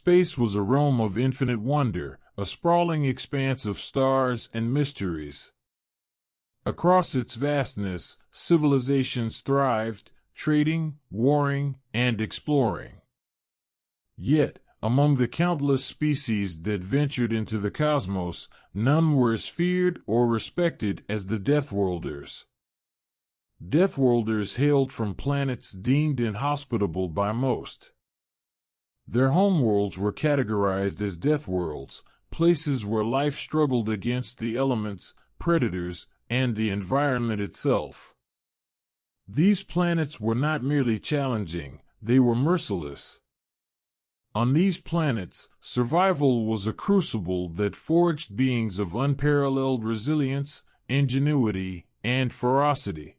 Space was a realm of infinite wonder, a sprawling expanse of stars and mysteries. Across its vastness, civilizations thrived, trading, warring, and exploring. Yet, among the countless species that ventured into the cosmos, none were as feared or respected as the Deathworlders. Deathworlders hailed from planets deemed inhospitable by most. Their homeworlds were categorized as Deathworlds, places where life struggled against the elements, predators, and the environment itself. These planets were not merely challenging, they were merciless. On these planets, survival was a crucible that forged beings of unparalleled resilience, ingenuity, and ferocity.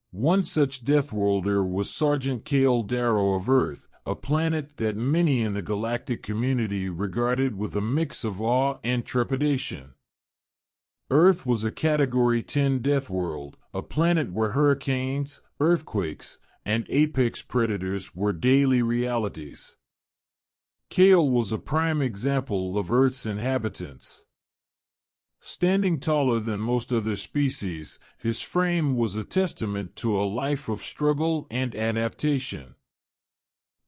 One such Deathworlder was Sergeant Kale Darrow of Earth, a planet that many in the galactic community regarded with a mix of awe and trepidation. Earth was a Category 10 Deathworld, a planet where hurricanes, earthquakes, and apex predators were daily realities. Kale was a prime example of Earth's inhabitants. Standing taller than most other species, his frame was a testament to a life of struggle and adaptation.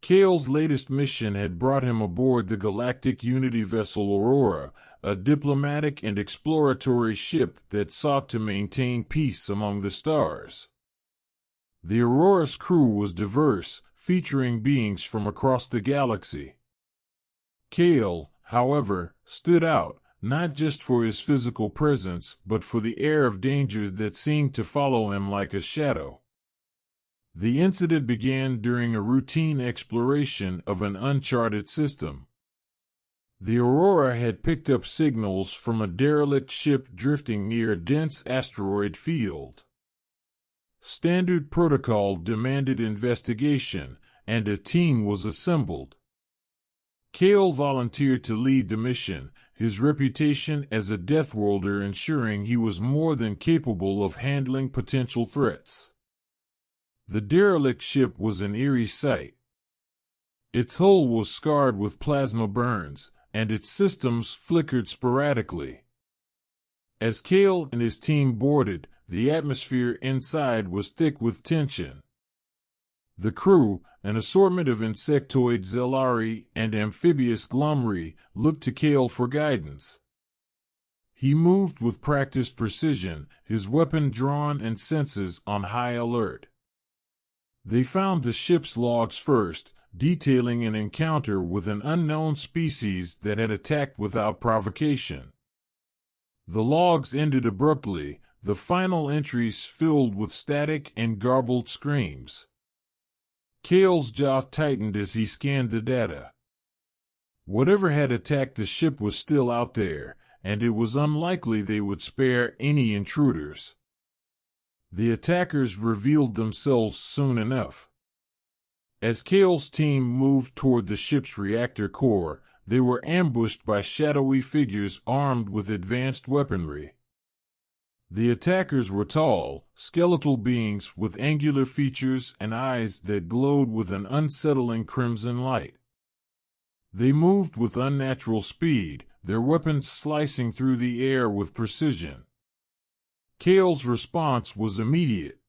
Kale's latest mission had brought him aboard the galactic Unity vessel Aurora, a diplomatic and exploratory ship that sought to maintain peace among the stars. The Aurora's crew was diverse, featuring beings from across the galaxy. Kale, however, stood out, not just for his physical presence, but for the air of danger that seemed to follow him like a shadow. The incident began during a routine exploration of an uncharted system. The Aurora had picked up signals from a derelict ship drifting near a dense asteroid field. Standard protocol demanded investigation, and a team was assembled. Kale volunteered to lead the mission, his reputation as a Deathworlder ensuring he was more than capable of handling potential threats. The derelict ship was an eerie sight. Its hull was scarred with plasma burns, and its systems flickered sporadically. As Kale and his team boarded, the atmosphere inside was thick with tension. The crew, an assortment of insectoid Zelari and amphibious Glumri, looked to Kale for guidance. He moved with practiced precision, his weapon drawn and senses on high alert. They found the ship's logs first, detailing an encounter with an unknown species that had attacked without provocation. The logs ended abruptly, the final entries filled with static and garbled screams. Kale's jaw tightened as he scanned the data. Whatever had attacked the ship was still out there, and it was unlikely they would spare any intruders. The attackers revealed themselves soon enough. As Kale's team moved toward the ship's reactor core, they were ambushed by shadowy figures armed with advanced weaponry. The attackers were tall, skeletal beings with angular features and eyes that glowed with an unsettling crimson light. They moved with unnatural speed, their weapons slicing through the air with precision. Kale's response was immediate.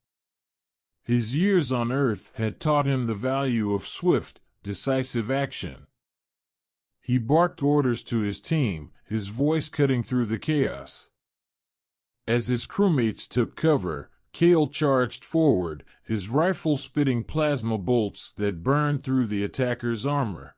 His years on Earth had taught him the value of swift, decisive action. He barked orders to his team, his voice cutting through the chaos. As his crewmates took cover, Kale charged forward, his rifle spitting plasma bolts that burned through the attacker's armor.